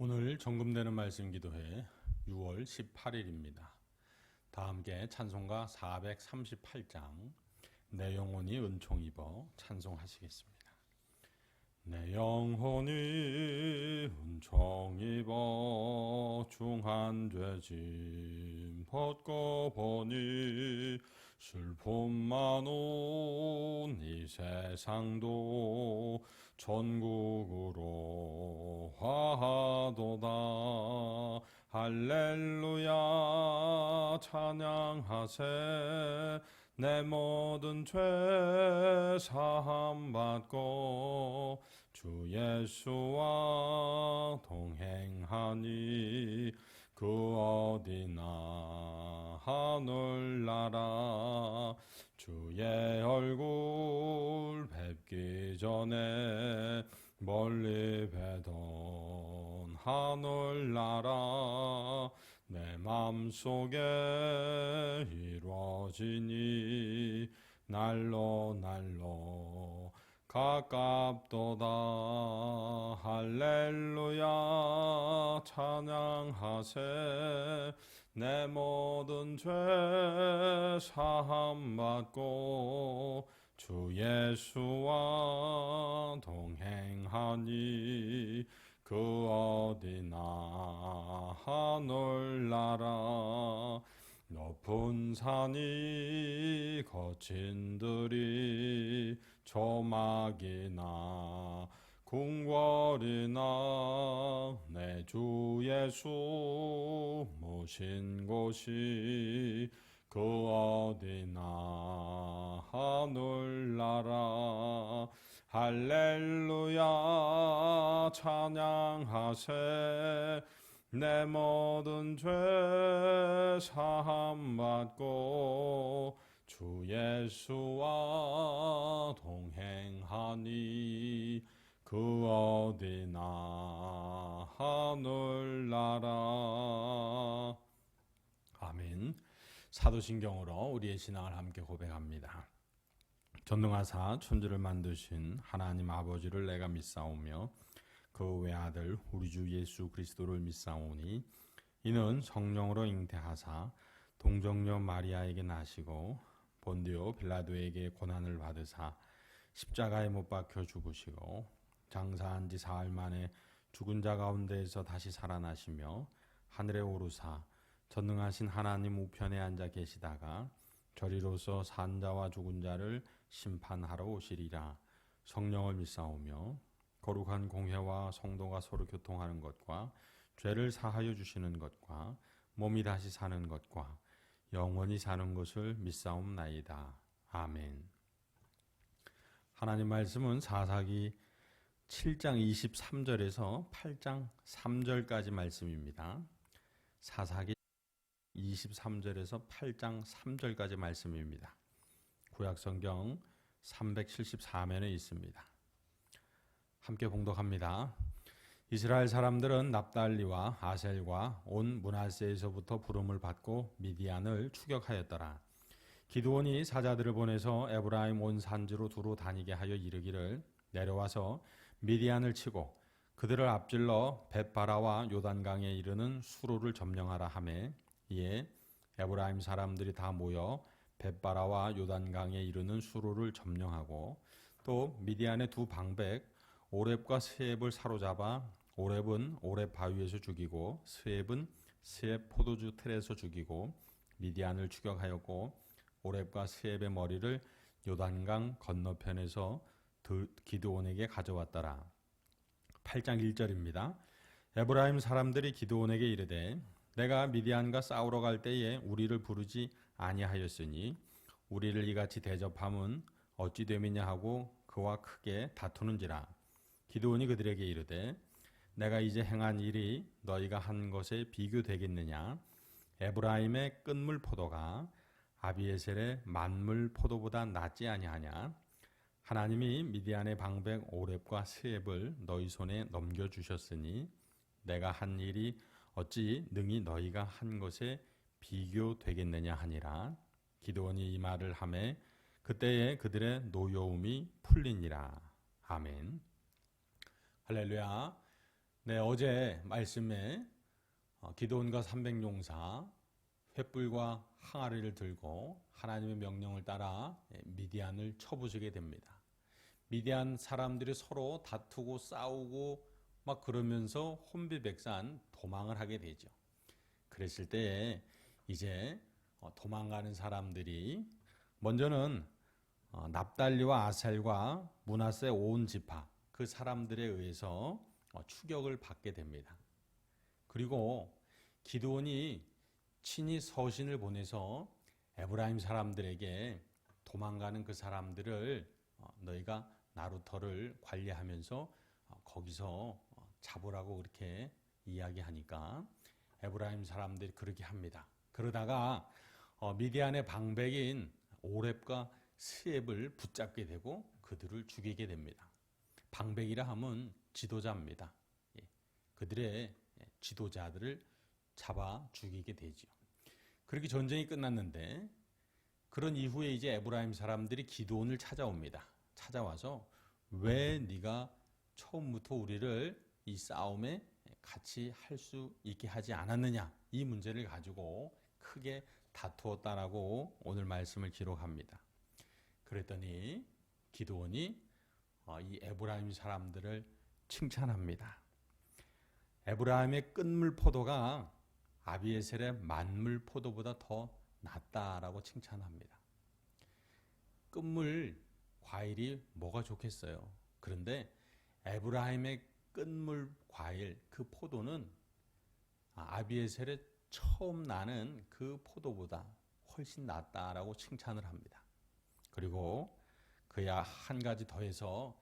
오늘 정금되는 말씀 기도회 6월 18일입니다. 다 함께 찬송가 438장 내 영혼이 은총 입어 찬송하시겠습니다. 내 영혼이 은총 입어 중한 죄짐 벗고 보니 슬픔만 온 이 세상도 천국으로 화하도다. 할렐루야 찬양하세. 내 모든 죄 사함 받고 주 예수와 동행하니 그 어디나 하늘나라 주의 얼굴 뵙기 전에 멀리 뵈던 하늘나라 내 맘속에 이루어지니 날로 날로 가깝도다. 할렐루야 찬양하세. 내 모든 죄 사함 받고 주 예수와 동행하니 그 어디나 하늘나라 높은 산이 거친 들이 조막이나 궁궐이나 내 주 예수 모신 곳이 그 어디나 하늘나라 할렐루야 찬양하세. 내 모든 죄 사함 받고 주 예수와 동행하니 그 어디나 하늘나라. 아멘. 사도신경으로 우리의 신앙을 함께 고백합니다. 전능하사 천지를 만드신 하나님 아버지를 내가 믿사오며 그 외아들 우리 주 예수 그리스도를 믿사오니 이는 성령으로 잉태하사 동정녀 마리아에게 나시고 본디오 빌라도에게 고난을 받으사 십자가에 못 박혀 죽으시고 장사한 지 사흘 만에 죽은 자 가운데에서 다시 살아나시며 하늘에 오르사 전능하신 하나님 우편에 앉아 계시다가 저리로서 산 자와 죽은 자를 심판하러 오시리라. 성령을 믿사오며 거룩한 공회와 성도가 서로 교통하는 것과 죄를 사하여 주시는 것과 몸이 다시 사는 것과 영원히 사는 것을 믿사옵나이다. 아멘. 하나님 말씀은 사사기 7장 23절에서 8장 3절까지 말씀입니다. 사사기 23절에서 8장 3절까지 말씀입니다. 구약성경 374면에 있습니다. 함께 봉독합니다. 이스라엘 사람들은 납달리와 아셀과 온 므낫세에서부터 부름을 받고 미디안을 추격하였더라. 기드온이 사자들을 보내서 에브라임 온 산지로 두루 다니게 하여 이르기를 내려와서 미디안을 치고 그들을 앞질러 벳바라와 요단강에 이르는 수로를 점령하라 하매 이에 에브라임 사람들이 다 모여 벳바라와 요단강에 이르는 수로를 점령하고 또 미디안의 두 방백 오렙과 스앱을 사로잡아 오렙은 오렙 바위에서 죽이고 스앱은 스앱 포도주 틀에서 죽이고 미디안을 추격하였고 오렙과 스앱의 머리를 요단강 건너편에서 기드온에게 가져왔더라. 8장 1절입니다. 에브라임 사람들이 기드온에게 이르되 내가 미디안과 싸우러 갈 때에 우리를 부르지 아니하였으니 우리를 이같이 대접함은 어찌 됨이냐 하고 그와 크게 다투는지라. 기드온이 그들에게 이르되 내가 이제 행한 일이 너희가 한 것에 비교되겠느냐. 에브라임의 끝물 포도가 아비에셀의 만물 포도보다 낫지 아니하냐. 하나님이 미디안의 방백 오렙과 스앱을 너희 손에 넘겨주셨으니 내가 한 일이 어찌 능히 너희가 한 것에 비교되겠느냐 하니라. 기드온이 이 말을 하매 그때에 그들의 노여움이 풀리니라. 아멘. 할렐루야. 네, 어제 말씀에 기드온과 300용사 횃불과 항아리를 들고 하나님의 명령을 따라 미디안을 쳐부수게 됩니다. 미디안 사람들이 서로 다투고 싸우고 막 그러면서 혼비백산 도망을 하게 되죠. 그랬을 때 이제 도망가는 사람들이 먼저는 납달리와 아셀과 므낫세 온 지파 그 사람들에 의해서 추격을 받게 됩니다. 그리고 기드온이 친히 서신을 보내서 에브라임 사람들에게 도망가는 그 사람들을 너희가 나루터를 관리하면서 거기서 잡으라고 그렇게 이야기하니까 에브라임 사람들이 그렇게 합니다. 그러다가 미디안의 방백인 오렙과 스앱을 붙잡게 되고 그들을 죽이게 됩니다. 방백이라 하면 지도자입니다. 그들의 지도자들을 잡아 죽이게 되죠. 그렇게 전쟁이 끝났는데 그런 이후에 이제 에브라임 사람들이 기드온을 찾아옵니다. 찾아와서 왜 네가 처음부터 우리를 이 싸움에 같이 할 수 있게 하지 않았느냐, 이 문제를 가지고 크게 다투었다라고 오늘 말씀을 기록합니다. 그랬더니 기드온이 이 에브라임 사람들을 칭찬합니다. 에브라임의 끝물 포도가 아비에셀의 만물 포도보다 더 낫다라고 칭찬합니다. 끝물 과일이 뭐가 좋겠어요. 그런데 에브라임의 끝물 과일 그 포도는 아비에셀의 처음 나는 그 포도보다 훨씬 낫다라고 칭찬을 합니다. 그리고 그야 한 가지 더해서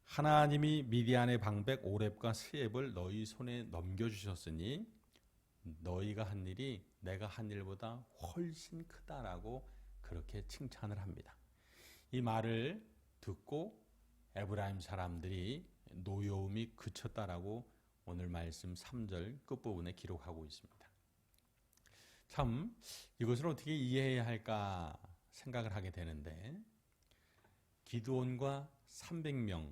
하나님이 미디안의 방백 오렙과 스앱을 너희 손에 넘겨주셨으니 너희가 한 일이 내가 한 일보다 훨씬 크다라고 그렇게 칭찬을 합니다. 이 말을 듣고 에브라임 사람들이 노여움이 그쳤다라고 오늘 말씀 3절 끝부분에 기록하고 있습니다. 참 이것을 어떻게 이해해야 할까 생각을 하게 되는데 기드온과 300명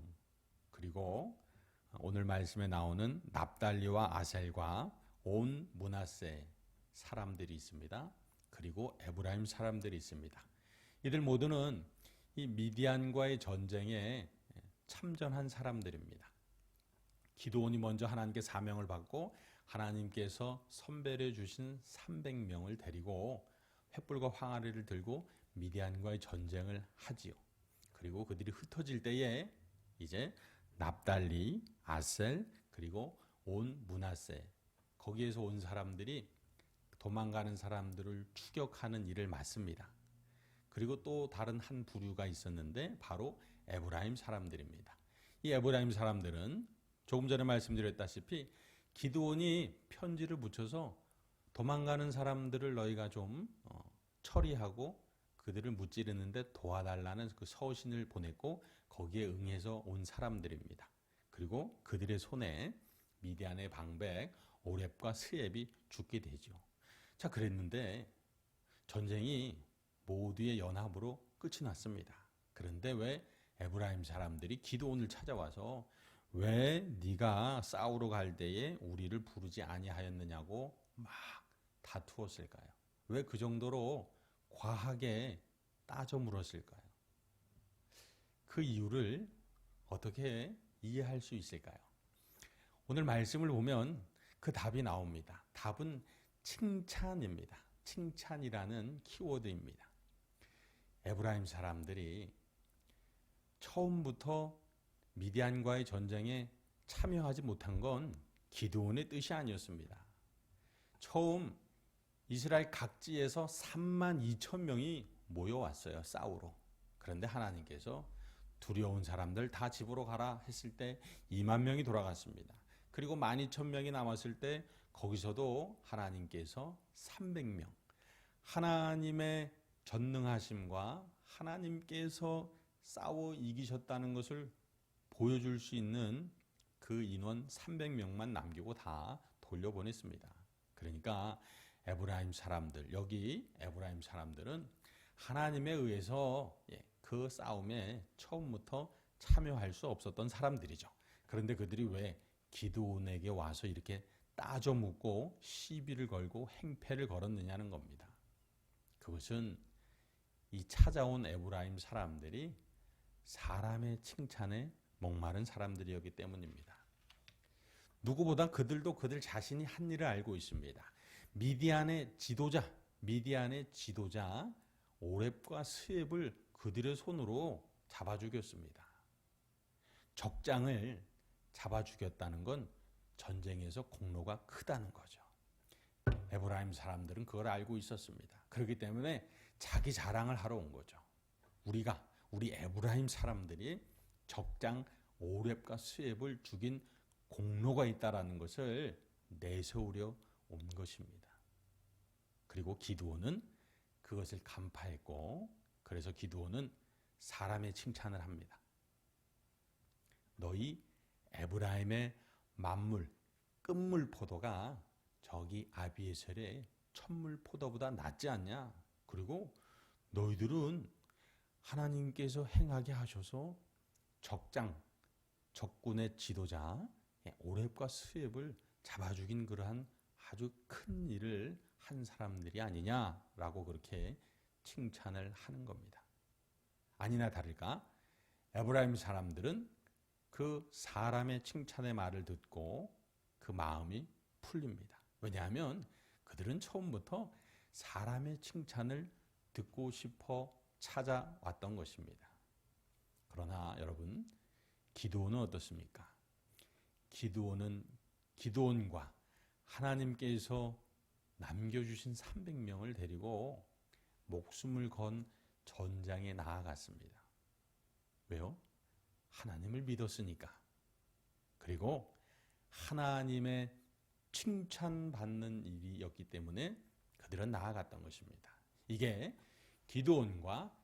그리고 오늘 말씀에 나오는 납달리와 아셀과 온 므낫세 사람들이 있습니다. 그리고 에브라임 사람들이 있습니다. 이들 모두는 이 미디안과의 전쟁에 참전한 사람들입니다. 기드온이 먼저 하나님께 사명을 받고 하나님께서 선별해 주신 300명을 데리고 횃불과 항아리를 들고 미디안과의 전쟁을 하지요. 그리고 그들이 흩어질 때에 이제 납달리, 아셀 그리고 온 므낫세 거기에서 온 사람들이 도망가는 사람들을 추격하는 일을 맡습니다. 그리고 또 다른 한 부류가 있었는데 바로 에브라임 사람들입니다. 이 에브라임 사람들은 조금 전에 말씀드렸다시피 기드온이 편지를 붙여서 도망가는 사람들을 너희가 좀 처리하고 그들을 무찌르는데 도와달라는 그 서신을 보냈고 거기에 응해서 온 사람들입니다. 그리고 그들의 손에 미디안의 방백 오렙과 스앱이 죽게 되죠. 자, 그랬는데 전쟁이 모두의 연합으로 끝이 났습니다. 그런데 왜 에브라임 사람들이 기드온을 찾아와서 왜 네가 싸우러 갈 때에 우리를 부르지 아니하였느냐고 막 다투었을까요? 왜 그 정도로 과하게 따져 물었을까요? 그 이유를 어떻게 이해할 수 있을까요? 오늘 말씀을 보면 그 답이 나옵니다. 답은 칭찬입니다. 칭찬이라는 키워드입니다. 에브라임 사람들이 처음부터 미디안과의 전쟁에 참여하지 못한 건 기드온의 뜻이 아니었습니다. 처음 이스라엘 각지에서 3만 2천 명이 모여왔어요. 싸우러. 그런데 하나님께서 두려운 사람들 다 집으로 가라 했을 때 2만 명이 돌아갔습니다. 그리고 12,000명이 남았을 때 거기서도 하나님께서 300명 하나님의 전능하심과 하나님께서 싸워 이기셨다는 것을 보여줄 수 있는 그 인원 300명만 남기고 다 돌려보냈습니다. 그러니까 에브라임 사람들, 여기 에브라임 사람들은 하나님에 의해서 그 싸움에 처음부터 참여할 수 없었던 사람들이죠. 그런데 그들이 왜 기드온에게 와서 이렇게 따져 묻고 시비를 걸고 행패를 걸었느냐는 겁니다. 그것은 이 찾아온 에브라임 사람들이 사람의 칭찬에 목마른 사람들이었기 때문입니다. 누구보다 그들도 그들 자신이 한 일을 알고 있습니다. 미디안의 지도자 오렙과 스웹을 그들의 손으로 잡아 죽였습니다. 적장을 잡아 죽였다는 건 전쟁에서 공로가 크다는 거죠. 에브라임 사람들은 그걸 알고 있었습니다. 그렇기 때문에 자기 자랑을 하러 온 거죠. 우리 에브라임 사람들이 적장 오렙과 스웹을 죽인 공로가 있다라는 것을 내세우려 온 것입니다. 그리고 기드온은 그것을 간파했고, 그래서 기드온은 사람의 칭찬을 합니다. 너희 에브라임의 만물 끝물 포도가 저기 아비에셀의 첫물 포도보다 낫지 않냐? 그리고 너희들은 하나님께서 행하게 하셔서 적군의 지도자 오렙과 스웹을 잡아 죽인 그러한 아주 큰 일을 한 사람들이 아니냐라고 그렇게 칭찬을 하는 겁니다. 아니나 다를까 에브라임 사람들은 그 사람의 칭찬의 말을 듣고 그 마음이 풀립니다. 왜냐하면 그들은 처음부터 사람의 칭찬을 듣고 싶어 찾아왔던 것입니다. 그러나 여러분, 기드온은 어떻습니까? 기드온과 하나님께서 남겨주신 300명을 데리고 목숨을 건 전장에 나아갔습니다. 왜요? 하나님을 믿었으니까. 그리고 하나님의 칭찬받는 일이었기 때문에 그들은 나아갔던 것입니다. 이게 기드온과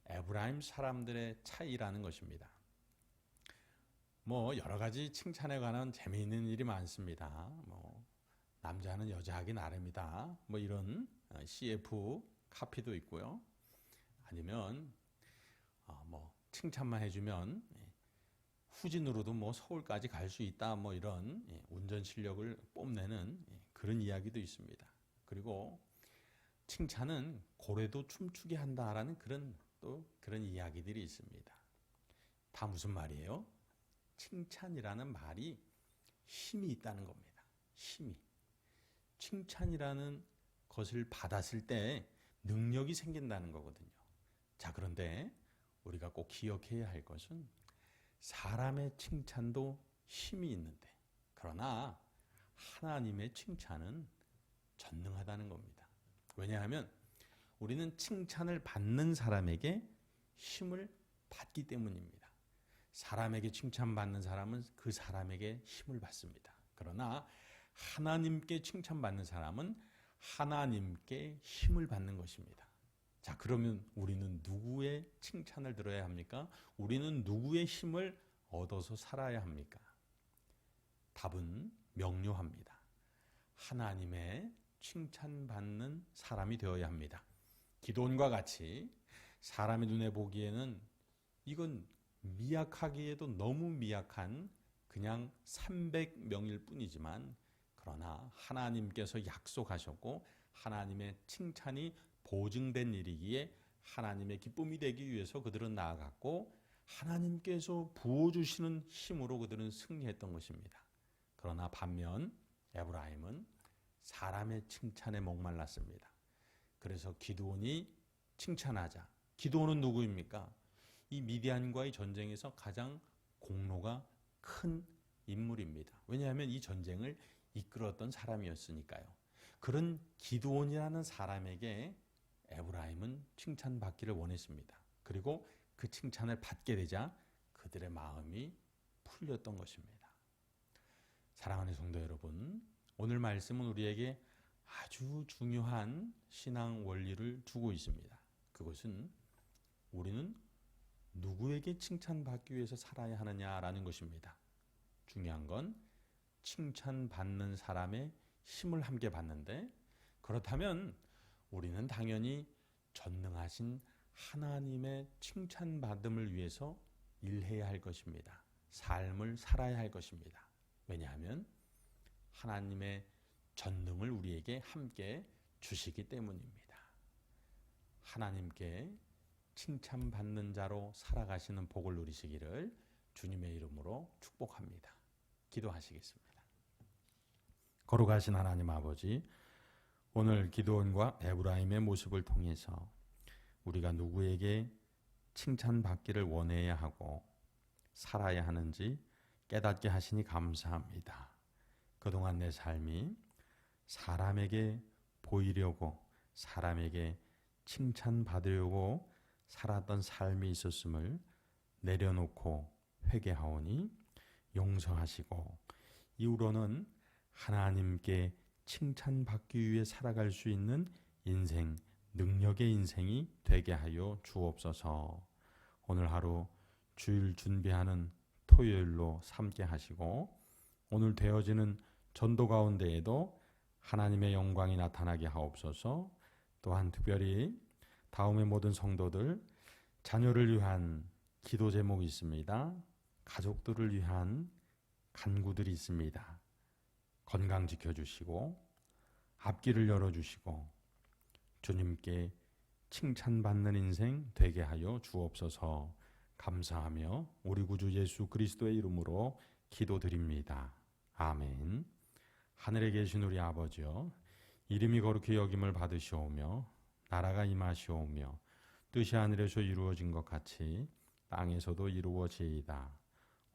에브라임 사람들의 차이라는 것입니다. 여러 가지 칭찬에 관한 재미있는 일이 많습니다. 남자는 여자하기 나름이다. 이런 CF 카피도 있고요. 아니면 칭찬만 해주면 후진으로도 서울까지 갈 수 있다. 이런 운전 실력을 뽐내는 그런 이야기도 있습니다. 그리고 칭찬은 고래도 춤추게 한다라는 그런 이야기들이 있습니다. 다 무슨 말이에요? 칭찬이라는 말이 힘이 있다는 겁니다. 힘이. 칭찬이라는 것을 받았을 때 능력이 생긴다는 거거든요. 자, 그런데 우리가 꼭 기억해야 할 것은 사람의 칭찬도 힘이 있는데, 그러나 하나님의 칭찬은 전능하다는 겁니다. 왜냐하면 우리는 칭찬을 받는 사람에게 힘을 받기 때문입니다. 사람에게 칭찬받는 사람은 그 사람에게 힘을 받습니다. 그러나 하나님께 칭찬받는 사람은 하나님께 힘을 받는 것입니다. 자, 그러면 우리는 누구의 칭찬을 들어야 합니까? 우리는 누구의 힘을 얻어서 살아야 합니까? 답은 명료합니다. 하나님의 칭찬받는 사람이 되어야 합니다. 기드온과 같이 사람의 눈에 보기에는 이건 미약하기에도 너무 미약한 그냥 300명일 뿐이지만, 그러나 하나님께서 약속하셨고 하나님의 칭찬이 보증된 일이기에 하나님의 기쁨이 되기 위해서 그들은 나아갔고, 하나님께서 부어주시는 힘으로 그들은 승리했던 것입니다. 그러나 반면 에브라임은 사람의 칭찬에 목말랐습니다. 그래서 기드온이 칭찬하자. 기드온은 누구입니까? 이 미디안과의 전쟁에서 가장 공로가 큰 인물입니다. 왜냐하면 이 전쟁을 이끌었던 사람이었으니까요. 그런 기드온이라는 사람에게 에브라임은 칭찬받기를 원했습니다. 그리고 그 칭찬을 받게 되자 그들의 마음이 풀렸던 것입니다. 사랑하는 성도 여러분, 오늘 말씀은 우리에게 아주 중요한 신앙 원리를 주고 있습니다. 그것은 우리는 누구에게 칭찬받기 위해서 살아야 하느냐라는 것입니다. 중요한 건 칭찬받는 사람의 힘을 함께 받는데, 그렇다면 우리는 당연히 전능하신 하나님의 칭찬받음을 위해서 일해야 할 것입니다. 삶을 살아야 할 것입니다. 왜냐하면 하나님의 전능을 우리에게 함께 주시기 때문입니다. 하나님께 칭찬받는 자로 살아가시는 복을 누리시기를 주님의 이름으로 축복합니다. 기도하시겠습니다. 거룩하신 하나님 아버지, 오늘 기드온과 에브라임의 모습을 통해서 우리가 누구에게 칭찬받기를 원해야 하고 살아야 하는지 깨닫게 하시니 감사합니다. 그동안 내 삶이 사람에게 보이려고, 사람에게 칭찬받으려고 살았던 삶이 있었음을 내려놓고 회개하오니 용서하시고, 이후로는 하나님께 칭찬받기 위해 살아갈 수 있는 인생, 능력의 인생이 되게 하여 주옵소서. 오늘 하루 주일 준비하는 토요일로 삼게 하시고, 오늘 되어지는 전도 가운데에도 하나님의 영광이 나타나게 하옵소서. 또한 특별히 다음의 모든 성도들, 자녀를 위한 기도 제목이 있습니다. 가족들을 위한 간구들이 있습니다. 건강 지켜주시고 앞길을 열어주시고 주님께 칭찬받는 인생 되게 하여 주옵소서. 감사하며 우리 구주 예수 그리스도의 이름으로 기도드립니다. 아멘. 하늘에 계신 우리 아버지여, 이름이 거룩히 여김을 받으시오며 나라가 임하시오며 뜻이 하늘에서 이루어진 것 같이 땅에서도 이루어지이다.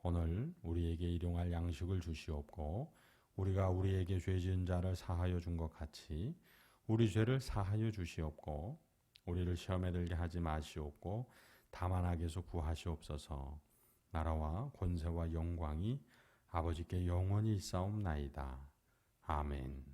오늘 우리에게 일용할 양식을 주시옵고 우리가 우리에게 죄 지은 자를 사하여 준 것 같이 우리 죄를 사하여 주시옵고 우리를 시험에 들게 하지 마시옵고 다만 악에서 구하시옵소서. 나라와 권세와 영광이 아버지께 영원히 있사옵나이다. 아멘.